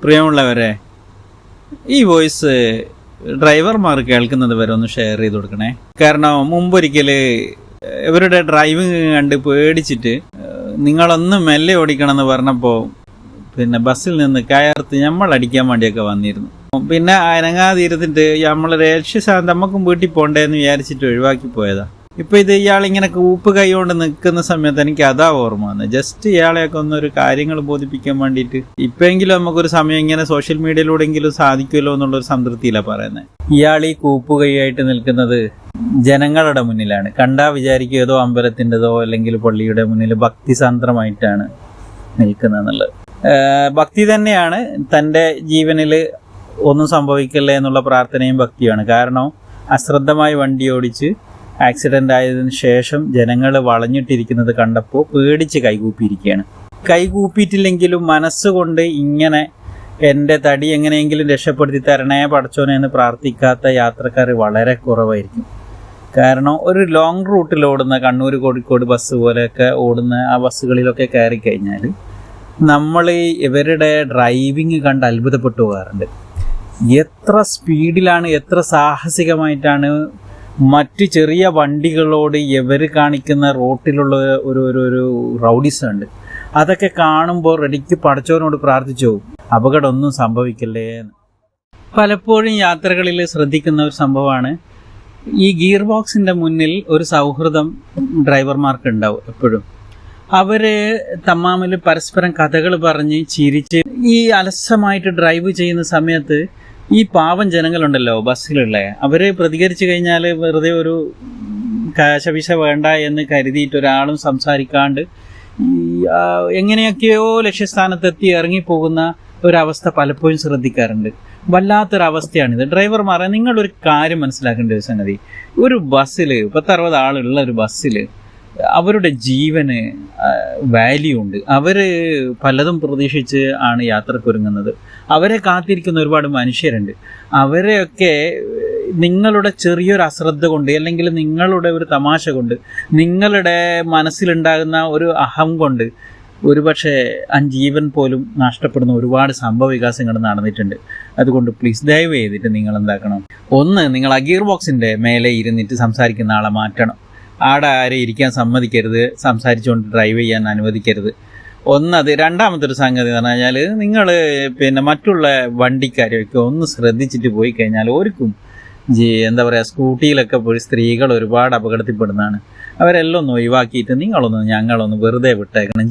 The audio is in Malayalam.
പ്രിയമുള്ളവരെ, ഈ വോയിസ് ഡ്രൈവർമാർ കേൾക്കുന്നത് വരെ ഒന്ന് ഷെയർ ചെയ്ത് കൊടുക്കണേ. കാരണം മുമ്പൊരിക്കൽ ഇവരുടെ ഡ്രൈവിങ് കണ്ട് പേടിച്ചിട്ട് നിങ്ങളൊന്ന് മെല്ലെ ഓടിക്കണം എന്ന് പറഞ്ഞപ്പോൾ ബസ്സിൽ നിന്ന് കയർത്ത് നമ്മളടിക്കാൻ വേണ്ടിയൊക്കെ വന്നിരുന്നു. പിന്നെ അനങ്ങാതിരുന്നിട്ട് നമ്മൾ രക്ഷസാധനം നമുക്കും വീട്ടിൽ പോകണ്ടേന്ന് വിചാരിച്ചിട്ട് ഒഴിവാക്കി പോയതാ. ഇപ്പം ഇത് ഇയാളിങ്ങനെ കൂപ്പ് കൈ കൊണ്ട് നിൽക്കുന്ന സമയത്ത് എനിക്ക് അതാ ഓർമ്മ വന്നത്. ജസ്റ്റ് ഇയാളെയൊക്കെ ഒന്നൊരു കാര്യങ്ങൾ ബോധിപ്പിക്കാൻ വേണ്ടിയിട്ട് ഇപ്പോഴെങ്കിലും നമുക്കൊരു സമയം ഇങ്ങനെ സോഷ്യൽ മീഡിയയിലൂടെങ്കിലും സാധിക്കുമല്ലോ എന്നുള്ളൊരു സംതൃപ്തിയിലാണ് പറയുന്നത്. ഇയാൾ ഈ കൂപ്പ് കൈയായിട്ട് നിൽക്കുന്നത് ജനങ്ങളുടെ മുന്നിലാണ്. കണ്ടാ വിചാരിക്കും ഏതോ അമ്പലത്തിൻ്റെതോ അല്ലെങ്കിൽ പള്ളിയുടെ മുന്നിൽ ഭക്തിസാന്ദ്രമായിട്ടാണ് നിൽക്കുന്നതെന്നുള്ളത്. ഭക്തി തന്നെയാണ്. തൻ്റെ ജീവനിൽ ഒന്നും സംഭവിക്കല്ലേ എന്നുള്ള പ്രാർത്ഥനയും ഭക്തിയാണ്. കാരണം അശ്രദ്ധമായി വണ്ടി ഓടിച്ച് ആക്സിഡൻ്റ് ആയതിനു ശേഷം ജനങ്ങൾ വളഞ്ഞിട്ടിരിക്കുന്നത് കണ്ടപ്പോൾ പേടിച്ച് കൈകൂപ്പിയിരിക്കുകയാണ്. കൈകൂപ്പിയിട്ടില്ലെങ്കിലും മനസ്സുകൊണ്ട് ഇങ്ങനെ എൻ്റെ തടി എങ്ങനെയെങ്കിലും രക്ഷപ്പെടുത്തി തരണേ പടച്ചോനെ എന്ന് പ്രാർത്ഥിക്കാത്ത യാത്രക്കാർ വളരെ കുറവായിരിക്കും. കാരണം ഒരു ലോങ് റൂട്ടിൽ ഓടുന്ന കണ്ണൂർ കോഴിക്കോട് ബസ് പോലെയൊക്കെ ഓടുന്ന ആ ബസ്സുകളിലൊക്കെ കയറി കഴിഞ്ഞാൽ നമ്മൾ ഇവരുടെ ഡ്രൈവിങ് കണ്ട് അത്ഭുതപ്പെട്ടു പോകാറുണ്ട്. എത്ര സ്പീഡിലാണ്, എത്ര സാഹസികമായിട്ടാണ് മറ്റ് ചെറിയ വണ്ടികളോട് ഇവർ കാണിക്കുന്ന റോട്ടിലുള്ള ഒരു റൗഡിസം ഉണ്ട്. അതൊക്കെ കാണുമ്പോൾ റെഡിക്ക് പടച്ചവനോട് പ്രാർത്ഥിച്ചു അപകടമൊന്നും സംഭവിക്കല്ലേ എന്ന്. പലപ്പോഴും യാത്രകളിൽ ശ്രദ്ധിക്കുന്ന ഒരു സംഭവമാണ് ഈ ഗിയർ ബോക്സിൻ്റെ മുന്നിൽ ഒരു സൗഹൃദം ഡ്രൈവർമാർക്ക് ഉണ്ടാവും എപ്പോഴും. അവർ തമ്മിൽ പരസ്പരം കഥകൾ പറഞ്ഞ് ചിരിച്ച് ഈ അലസമായിട്ട് ഡ്രൈവ് ചെയ്യുന്ന സമയത്ത് ഈ പാവം ജനങ്ങളുണ്ടല്ലോ ബസ്സിലുള്ള, അവർ പ്രതികരിച്ചു കഴിഞ്ഞാൽ വെറുതെ ഒരു കാശവിശ വേണ്ട എന്ന് കരുതിയിട്ട് ഒരാളും സംസാരിക്കാണ്ട് എങ്ങനെയൊക്കെയോ ലക്ഷ്യസ്ഥാനത്തെത്തി ഇറങ്ങിപ്പോകുന്ന ഒരവസ്ഥ പലപ്പോഴും ശ്രദ്ധിക്കാറുണ്ട്. വല്ലാത്തൊരവസ്ഥയാണിത്. ഡ്രൈവർമാരെ നിങ്ങളൊരു കാര്യം മനസ്സിലാക്കേണ്ട ഒരു സംഗതി, ഒരു ബസ്സിൽ 60 ആളുള്ള ഒരു ബസ്സിൽ അവരുടെ ജീവന് വാല്യൂ ഉണ്ട്. അവർ പലതും പ്രതീക്ഷിച്ച് ആണ് യാത്രക്കൊരുങ്ങുന്നത്. അവരെ കാത്തിരിക്കുന്ന ഒരുപാട് മനുഷ്യരുണ്ട്. അവരെയൊക്കെ നിങ്ങളുടെ ചെറിയൊരു അശ്രദ്ധ കൊണ്ട് അല്ലെങ്കിൽ നിങ്ങളുടെ ഒരു തമാശ കൊണ്ട് നിങ്ങളുടെ മനസ്സിലുണ്ടാകുന്ന ഒരു അഹം കൊണ്ട് ഒരുപക്ഷെ ജീവൻ പോലും നഷ്ടപ്പെടുന്ന ഒരുപാട് സംഭവ വികാസങ്ങൾ നടന്നിട്ടുണ്ട്. അതുകൊണ്ട് പ്ലീസ് ദയവ് ചെയ്തിട്ട് നിങ്ങൾ എന്താക്കണം, ഒന്ന് നിങ്ങൾ ആ ഗിയർ ബോക്സിൻ്റെ മേലെ ഇരുന്നിട്ട് സംസാരിക്കുന്ന ആളെ മാറ്റണം. ആടെ ആരെ ഇരിക്കാൻ സമ്മതിക്കരുത്, സംസാരിച്ചുകൊണ്ട് ഡ്രൈവ് ചെയ്യാൻ അനുവദിക്കരുത്. ഒന്നത്. രണ്ടാമത്തെ ഒരു സംഗതി എന്ന് പറഞ്ഞാൽ നിങ്ങൾ മറ്റുള്ള വണ്ടിക്കാരെയൊക്കെ ഒന്ന് ശ്രദ്ധിച്ചിട്ട് പോയി കഴിഞ്ഞാൽ ഓർക്കും എന്താ പറയുക, സ്കൂട്ടിയിലൊക്കെ പോയി സ്ത്രീകൾ ഒരുപാട് അപകടത്തിൽപ്പെടുന്നതാണ്. അവരെല്ലാം ഒന്ന് ഒഴിവാക്കിയിട്ട് ഞങ്ങളൊന്ന് വെറുതെ വിട്ടേക്കണം.